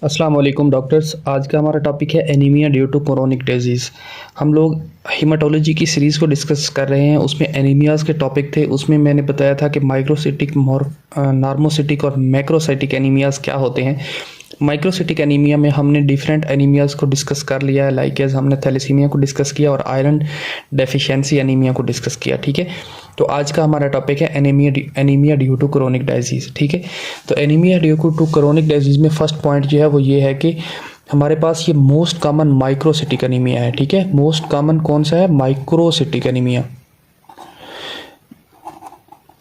अस्सलाम वालेकुम डॉक्टर्स। आज का हमारा टॉपिक है anaemia due to chronic disease. हम लोग हीमाटोलॉजी की सीरीज़ को डिस्कस कर रहे हैं। उसमें एनीमियाज़ के टॉपिक थे। उसमें मैंने बताया था कि माइक्रोसिटिक, नॉर्मोसिटिक और मैक्रोसाइटिक एनीमियाज़ क्या होते हैं। माइक्रोसिटिक एनीमिया में हमने डिफरेंट एनीमियाज़ को डिस्कस कर लिया है, लाइक एज हमने थैलेसीमिया को डिस्कस किया और आयरन डेफिशिएंसी एनीमिया को डिस्कस किया। ठीक है, तो आज का हमारा टॉपिक है anaemia due to chronic disease. ठीक है, तो anaemia due to chronic disease में फर्स्ट पॉइंट जो है वो ये है कि हमारे पास ये मोस्ट कॉमन माइक्रोसिटिक एनीमिया है। ठीक है, मोस्ट कॉमन कौन सा है? Microcytic anaemia.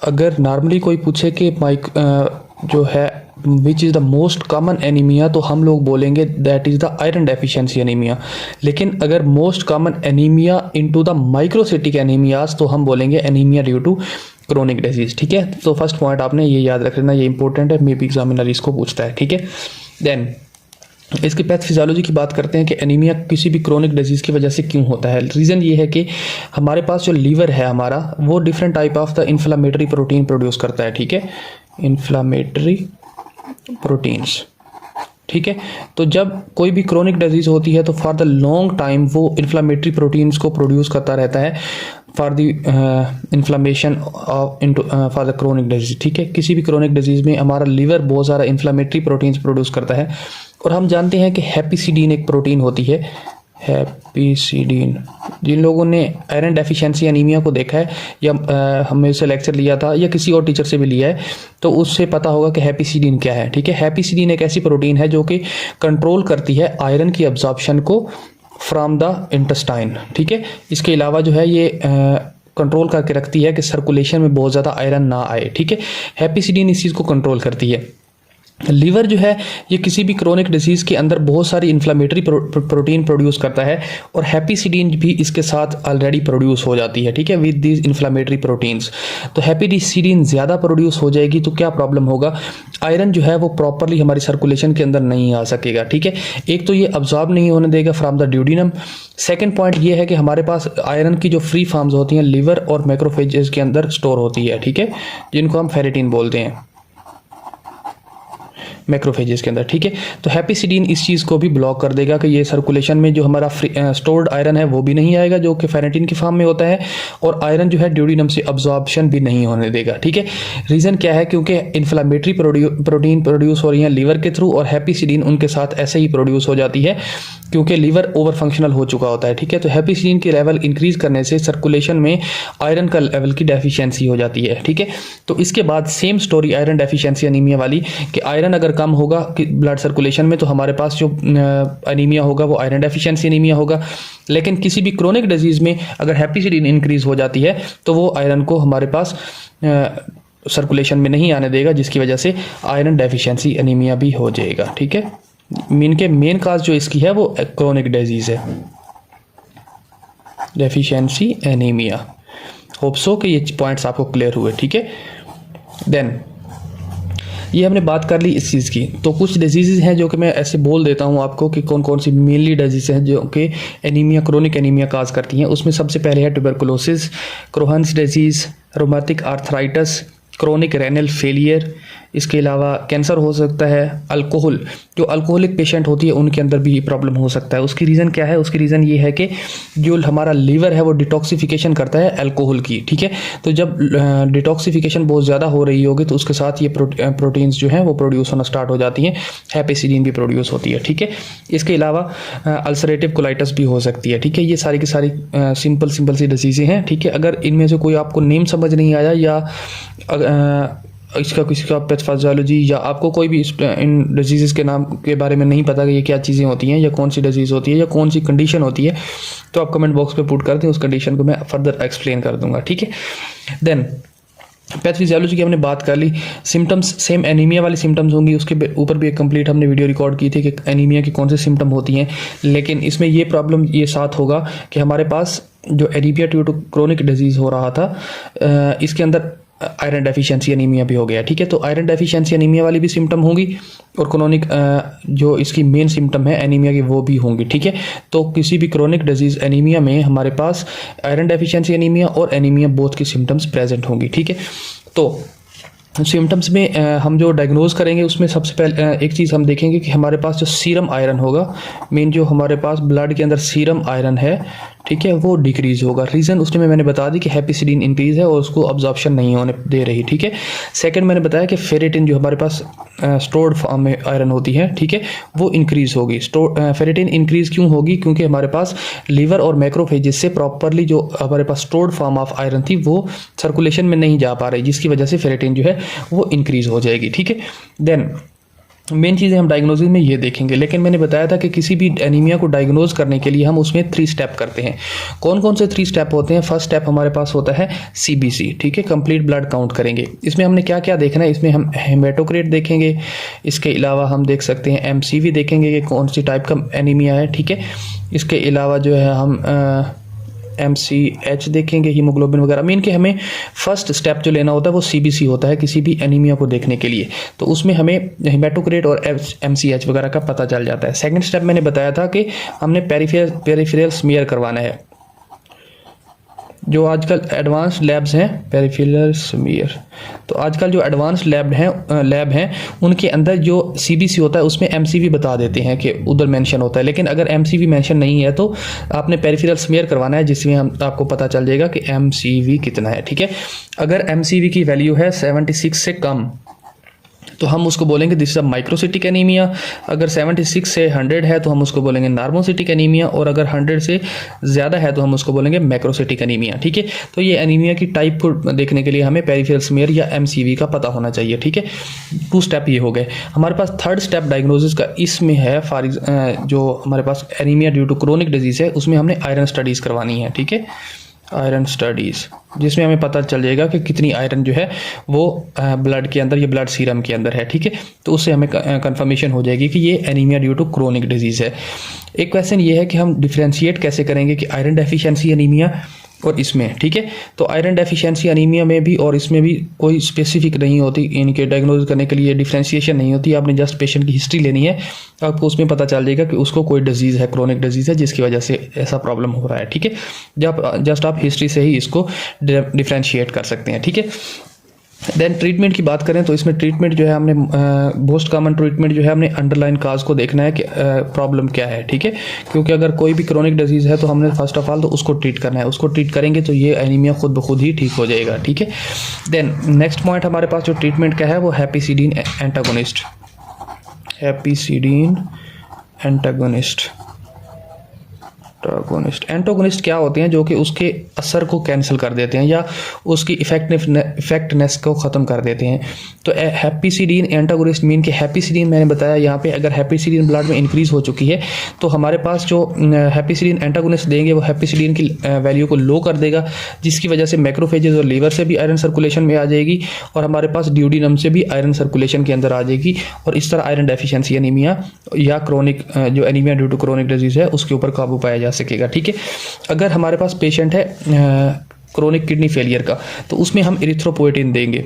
अगर नॉर्मली कोई पूछे कि जो है which is the most common anaemia, तो हम लोग बोलेंगे that is the iron deficiency anaemia. लेकिन अगर most common anaemia into the microcytic anaemias, तो हम बोलेंगे anaemia due to chronic disease. ठीक है, तो फर्स्ट पॉइंट आपने ये याद रख लेना, ये इंपॉर्टेंट है, मे बी एग्जामिनर इसको पूछता है। ठीक है, देन इसकी पैथोफिजियोलॉजी की बात करते हैं कि एनीमिया किसी भी क्रोनिक डिजीज़ की वजह से क्यों होता है। रीज़न ये है कि हमारे पास जो लीवर है हमारा, वो different type of the inflammatory protein produce करता है। ठीक है, इन्फ्लामेटरी प्रोटीन्स। ठीक है, तो जब कोई भी क्रोनिक डिजीज़ होती है तो फॉर द लॉन्ग टाइम वो इन्फ्लामेटरी प्रोटीन्स को प्रोड्यूस करता रहता है for the inflammation of for the chronic disease. ठीक है, किसी भी क्रोनिक डिजीज़ में हमारा लीवर बहुत सारा इन्फ्लामेटरी प्रोटीन्स प्रोड्यूस करता है। और हम जानते हैं कि हैप्पीसिडीन एक प्रोटीन होती है, हैप्पीसिडीन। जिन लोगों ने आयरन डेफिशिएंसी एनीमिया को देखा है या हमने इससे लेक्चर लिया था या किसी और टीचर से भी लिया है, तो उससे पता होगा कि हैप्पीसिडीन क्या है। ठीक है, हैप्पीसिडीन एक ऐसी प्रोटीन है जो कि कंट्रोल करती है आयरन की अब्जॉर्प्शन को फ्रॉम द इंटेस्टाइन। ठीक है, इसके अलावा जो है ये कंट्रोल करके रखती है कि सर्कुलेशन में बहुत ज़्यादा आयरन ना आए। ठीक है, हैप्पीसिडीन इस चीज़ को कंट्रोल करती है। लीवर जो है ये किसी भी क्रोनिक डिजीज़ के अंदर बहुत सारी इन्फ्लामेटरी प्रोटीन प्रोड्यूस करता है और हैप्पीसिडीन भी इसके साथ ऑलरेडी प्रोड्यूस हो जाती है। ठीक है, विद दीज इन्फ्लामेटरी प्रोटीन्स। तो हैप्पीसिडीन ज़्यादा प्रोड्यूस हो जाएगी तो क्या प्रॉब्लम होगा? आयरन जो है वो प्रॉपरली हमारी सर्कुलेशन के अंदर नहीं आ सकेगा। ठीक है, एक तो ये अब्जॉर्ब नहीं होने देगा from the duodenum. Second point ये है कि हमारे पास आयरन की जो फ्री फॉर्म्स होती हैं लिवर और मैक्रोफेजेस के अंदर स्टोर होती है। ठीक है, जिनको हम फेरेटिन बोलते हैं मैक्रोफेजेस के अंदर। ठीक है, तो हैप्पीसिडीन इस चीज़ को भी ब्लॉक कर देगा कि ये सर्कुलेशन में जो हमारा स्टोर्ड आयरन है वो भी नहीं आएगा जो कि फेरेटिन की फॉर्म में होता है, और आयरन जो है ड्यूडिनम से अब्जॉर्प्शन भी नहीं होने देगा। ठीक है, रीज़न क्या है? क्योंकि इन्फ्लामेटरी प्रोटीन प्रोड्यूस हो रही हैं लीवर के थ्रू और हैप्पीसिडीन उनके साथ ऐसे ही प्रोड्यूस हो जाती है क्योंकि लीवर ओवर फंक्शनल हो चुका होता है। ठीक है, तो हैप्पीसिडीन की लेवल इंक्रीज करने से सर्कुलेशन में आयरन का लेवल की डेफिशिएंसी हो जाती है। ठीक है, तो इसके बाद same story iron deficiency anaemia वाली कि आयरन अगर कम होगा कि ब्लड सर्कुलेशन में तो हमारे पास जो एनीमिया होगा वो आयरन डेफिशिएंसी एनीमिया होगा। लेकिन किसी भी क्रोनिक डिजीज़ में अगर हैप्पीसिडीन इंक्रीज हो जाती है तो वो आयरन को हमारे पास सर्कुलेशन में नहीं आने देगा, जिसकी वजह से आयरन डेफिशिएंसी एनीमिया भी हो जाएगा। ठीक है, मेन काज जो इसकी है वो क्रोनिक डिजीज़ है, डेफिशिएंसी एनीमिया। होप सो कि ये पॉइंट्स आपको क्लियर हुए। ठीक है, देन ये हमने बात कर ली इस चीज़ की। तो कुछ डिजीज़ हैं जो कि मैं ऐसे बोल देता हूँ आपको कि कौन कौन सी मेनली डिजीज़ हैं जो कि एनीमिया, क्रोनिक एनीमिया काज करती हैं। उसमें सबसे पहले है tuberculosis, Crohn's disease, rheumatic arthritis, chronic renal failure. इसके अलावा कैंसर हो सकता है। अल्कोहल, जो अल्कोहलिक पेशेंट होती है उनके अंदर भी प्रॉब्लम हो सकता है। उसकी रीज़न क्या है? उसकी रीज़न ये है कि जो हमारा लीवर है वो डिटॉक्सिफिकेशन करता है अल्कोहल की। ठीक है, तो जब डिटॉक्सिफिकेशन बहुत ज़्यादा हो रही होगी तो उसके साथ ये प्रोटीन्स जो हैं वो प्रोड्यूस होना स्टार्ट हो जाती हैं, हैप्पीसिडीन भी प्रोड्यूस होती है। ठीक है, इसके अलावा अल्सरेटिव कोलाइटिस भी हो सकती है। ठीक है, ये सारी की सारी सिंपल सी डिजीज़ें हैं। ठीक है, अगर इनमें से कोई आपको नेम समझ नहीं आया या इसका किसी का पैथोफिजियोलॉजी या आपको कोई भी इन डिजीज़ के नाम के बारे में नहीं पता कि ये क्या चीज़ें होती हैं या कौन सी डिजीज़ होती है या कौन सी कंडीशन होती है, तो आप कमेंट बॉक्स पे पुट कर दें, उस कंडीशन को मैं फर्दर एक्सप्लेन कर दूंगा। ठीक है, देन पैथोफिजियोलॉजी की हमने बात कर ली। सिम्टम्स सेम एनीमिया वाली सिम्टम्स होंगी, उसके ऊपर भी एक कंप्लीट हमने वीडियो रिकॉर्ड की थी कि एनीमिया की कौन से सिम्टम होती हैं। लेकिन इसमें ये प्रॉब्लम ये साथ होगा कि हमारे पास जो anaemia due to chronic disease हो रहा था, इसके अंदर आयरन डेफिशिएंसी एनीमिया भी हो गया। ठीक है, तो आयरन डेफिशिएंसी एनीमिया वाली भी सिम्टम होंगी और क्रोनिक जो इसकी मेन सिम्टम है एनीमिया की वो भी होंगी। ठीक है, तो किसी भी क्रोनिक डिजीज़ एनीमिया में हमारे पास आयरन डेफिशिएंसी एनीमिया और एनीमिया बोथ की सिम्टम्स प्रेजेंट होंगी। ठीक है, तो सिम्टम्स में हम जो डायग्नोज करेंगे उसमें सबसे पहले एक चीज़ हम देखेंगे कि हमारे पास जो सीरम आयरन होगा, मेन जो हमारे पास ब्लड के अंदर सीरम आयरन है, ठीक है, वो डिक्रीज़ होगा। रीज़न उसमें मैंने बता दी कि हेपेसिडीन इंक्रीज़ है और उसको अब्जॉर्प्शन नहीं होने दे रही, ठीक है। सेकंड मैंने बताया कि फेरेटिन जो हमारे पास स्टोर्ड फॉर्म में आयरन होती है, ठीक है, वो इंक्रीज़ होगी। फेरेटिन इंक्रीज़ क्यों होगी? क्योंकि हमारे पास लीवर और मैक्रोफेजेस से प्रॉपरली जो हमारे पास स्टोर्ड फॉर्म ऑफ आयरन थी वो सर्कुलेशन में नहीं जा पा रही, जिसकी वजह से फेरेटिन जो है वो इंक्रीज़ हो जाएगी, ठीक है। देन मेन चीज़ें हम डायग्नोसिस में ये देखेंगे, लेकिन मैंने बताया था कि किसी भी एनीमिया को डायग्नोज करने के लिए हम उसमें 3 स्टेप करते हैं। कौन कौन से 3 स्टेप होते हैं? फर्स्ट स्टेप हमारे पास होता है CBC, ठीक है, कंप्लीट ब्लड काउंट करेंगे। इसमें हमने क्या क्या देखना है? इसमें हम हेमेटोक्रेट देखेंगे, इसके अलावा हम देख सकते हैं MCV देखेंगे कि कौन सी टाइप का एनीमिया है, ठीक है। इसके अलावा जो है हम MCH देखेंगे, हीमोग्लोबिन वगैरह। मीन कि हमें फर्स्ट स्टेप जो लेना होता है वो CBC होता है किसी भी एनीमिया को देखने के लिए, तो उसमें हमें हेमेटोक्रेट और MCH वगैरह का पता चल जाता है। सेकंड स्टेप मैंने बताया था कि हमने पेरिफेरल स्मीयर करवाना है। जो आजकल एडवांस लैब्स हैं, पेरिफेरल स्मीयर, तो आजकल जो एडवांस लैब हैं उनके अंदर जो CBC होता है उसमें MCV बता देते हैं कि उधर मेंशन होता है। लेकिन अगर MCV मेंशन नहीं है तो आपने पेरिफेरल स्मीयर करवाना है, जिसमें हम आपको पता चल जाएगा कि MCV कितना है, ठीक है। अगर MCV की वैल्यू है 76 से कम तो हम उसको बोलेंगे this is a microcytic anaemia. अगर 76 से 100 है तो हम उसको बोलेंगे नार्मोसिटिक एनीमिया, और अगर 100 से ज़्यादा है तो हम उसको बोलेंगे मैक्रोसिटिक एनीमिया, ठीक है। तो ये एनीमिया की टाइप को देखने के लिए हमें पेरिफेरल स्मीयर या MCV का पता होना चाहिए, ठीक है। 2 स्टेप ये हो गए। हमारे पास थर्ड स्टेप डायग्नोसिस का इसमें है, जो हमारे पास anaemia due to chronic disease है उसमें हमने आयरन स्टडीज़ करवानी है, ठीक है, आयरन स्टडीज़, जिसमें हमें पता चल जाएगा कि कितनी आयरन जो है वो ब्लड के अंदर या ब्लड सीरम के अंदर है, ठीक है। तो उससे हमें कंफर्मेशन हो जाएगी कि ये anaemia due to chronic disease है। एक क्वेश्चन ये है कि हम डिफ्रेंशिएट कैसे करेंगे कि आयरन डेफिशिएंसी एनीमिया और इसमें, ठीक है। तो आयरन डेफिशिएंसी एनीमिया में भी और इसमें भी कोई स्पेसिफिक नहीं होती, इनके डायग्नोज करने के लिए डिफ्रेंशिएशन नहीं होती। आपने जस्ट पेशेंट की हिस्ट्री लेनी है, आपको उसमें पता चल जाएगा कि उसको कोई डिजीज़ है, क्रोनिक डिजीज़ है, जिसकी वजह से ऐसा प्रॉब्लम हो रहा है, ठीक है। जस्ट आप हिस्ट्री से ही इसको डिफ्रेंशिएट कर सकते हैं, ठीक है। देन ट्रीटमेंट की बात करें तो इसमें ट्रीटमेंट जो है हमने मोस्ट कॉमन ट्रीटमेंट जो है हमने अंडरलाइन काज को देखना है कि प्रॉब्लम क्या है, ठीक है। क्योंकि अगर कोई भी क्रोनिक डिजीज़ है तो हमने फर्स्ट ऑफ ऑल तो उसको ट्रीट करना है, उसको ट्रीट करेंगे तो ये एनीमिया खुद ब खुद ही ठीक हो जाएगा, ठीक है। देन नेक्स्ट पॉइंट हमारे पास जो ट्रीटमेंट का है वो हेपेसिडीन एंटागोनिस्ट, हेपेसिडीन एंटागोनिस्ट। एंटागोनिस्ट क्या होते हैं? जो कि उसके असर को कैंसिल कर देते हैं या उसकी इफेक्टनेस को ख़त्म कर देते हैं। तो हेपेसिडीन एंटागोनिस्ट मीन कि हेपेसिडीन मैंने बताया यहाँ पे अगर हेपेसिडीन ब्लड में इंक्रीज़ हो चुकी है तो हमारे पास जो हेपेसिडीन एंटागोनिस्ट देंगे वो हेपेसिडीन की वैल्यू को लो कर देगा, जिसकी वजह से मैक्रोफेजेस और लीवर से भी आयरन सर्कुलेशन में आ जाएगी और हमारे पास ड्यूडिनम से भी आयरन सर्कुलेशन के अंदर आ जाएगी, और इस तरह आयरन डेफिशिएंसी एनीमिया या क्रोनिक जो anaemia due to chronic disease है उसके ऊपर काबू पाया जा सकेगा, ठीक है। अगर हमारे पास पेशेंट है क्रोनिक किडनी फेलियर का तो उसमें हम इरिथ्रोपोएटिन देंगे।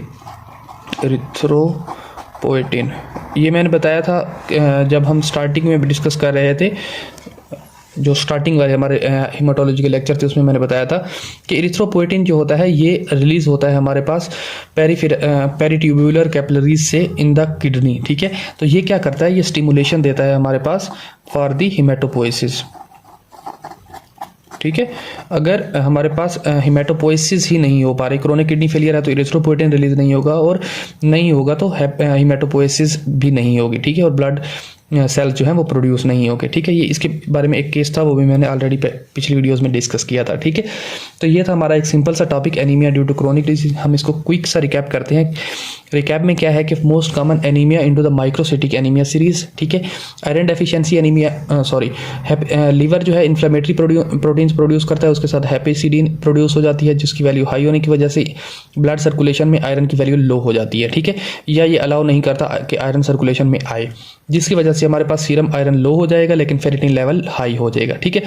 इरिथ्रोपोएटिन ये मैंने बताया था जब हम स्टार्टिंग में डिस्कस कर रहे थे, जो स्टार्टिंग वाले हमारे हीमाटोलॉजी के लेक्चर थे उसमें मैंने बताया था कि इरिथ्रोपोएटिन जो होता है ये रिलीज़ होता है हमारे पास पेरिट्यूबुलर कैपिलरीज से इन द किडनी, ठीक है। तो ये क्या करता है? ये स्टिमुलेशन देता है हमारे पास फॉर द हिमेटोपोइसिस, ठीक है। अगर हमारे पास हिमेटोपोइसिस ही नहीं हो पा रही, क्रोनिक किडनी फेलियर है तो इरिथ्रोपोएटिन रिलीज नहीं होगा, और नहीं होगा तो हिमेटोपोइसिस भी नहीं होगी, ठीक है, और ब्लड सेल्स जो है वो प्रोड्यूस नहीं होंगे, ठीक है। ये इसके बारे में एक केस था, वो भी मैंने ऑलरेडी पिछली वीडियोस में डिस्कस किया था, ठीक है। तो ये था हमारा एक सिंपल सा topic anaemia due to chronic disease. हम इसको क्विक सा रिकैप करते हैं। रिकैप में क्या है कि most common anaemia into the microcytic anaemia series, ठीक है। आयरन डेफिशिएंसी एनीमिया लीवर जो है इन्फ्लेमेटरी प्रोटीन्स प्रोड्यूस करता है, उसके साथ हेपेसिडीन प्रोड्यूस हो जाती है जिसकी वैल्यू हाई होने की वजह से ब्लड सर्कुलेशन में आयरन की वैल्यू लो हो जाती है, ठीक है, या ये अलाउ नहीं करता कि आयरन सर्कुलेशन में आए, जिसकी वजह से हमारे पास सीरम आयरन लो हो जाएगा लेकिन फेरिटिन लेवल हाई हो जाएगा, ठीक है।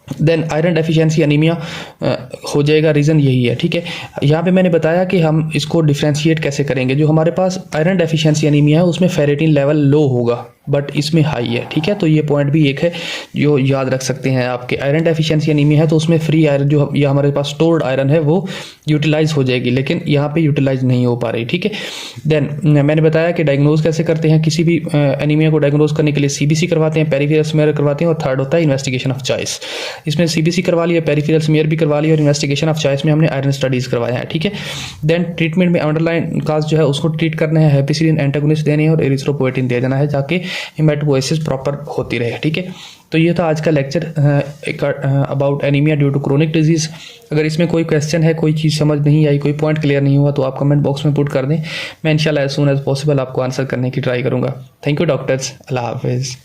देन आयरन डेफिशिएंसी एनीमिया हो जाएगा, रीज़न यही है, ठीक है। यहाँ पे मैंने बताया कि हम इसको डिफ्रेंशिएट कैसे करेंगे। जो हमारे पास आयरन डेफिशिएंसी एनीमिया है उसमें फेरिटिन लेवल लो होगा, बट इसमें हाई है, ठीक है। तो ये पॉइंट भी एक है जो याद रख सकते हैं। आपके आयरन डेफिशिएंसी एनीमिया है तो उसमें फ्री आयरन जो ये हमारे पास स्टोर्ड आयरन है वो यूटिलाइज हो जाएगी, लेकिन यहाँ पे यूटिलाइज नहीं हो पा रही, ठीक है। देन मैंने बताया कि डायग्नोज कैसे करते हैं, किसी भी एनीमिया को डायग्नोज करने के लिए सीबीसी करवाते हैं, पेरिफेरल स्मीयर करवाते हैं, और थर्ड होता है इन्वेस्टिगेशन ऑफ चॉइस। इसमें सीबीसी करवा लिया, पेरिफेरल स्मीयर भी करवा लिया, और इन्वेस्टिगेशन ऑफ चॉइस में हमने आयरन स्टडीज करवाया है, ठीक है। देन ट्रीटमेंट में अंडरलाइन काज जो है उसको ट्रीट करना है, हेपेसिलिन एंटागोनिस्ट देने हैं और एरिथ्रोपोएटिन दे देना है ताकि हेमेटोपोएसिस प्रॉपर होती रहे, ठीक है। तो ये था आज का lecture about anaemia due to chronic disease. अगर इसमें कोई क्वेश्चन है, कोई चीज़ समझ नहीं आई, कोई पॉइंट क्लियर नहीं हुआ तो आप कमेंट बॉक्स में पुट कर दें। मैं इंशाल्लाह एज सून एज पॉसिबल आपको आंसर करने की ट्राई करूँगा। थैंक यू डॉक्टर्स, अल्लाह हाफिज़।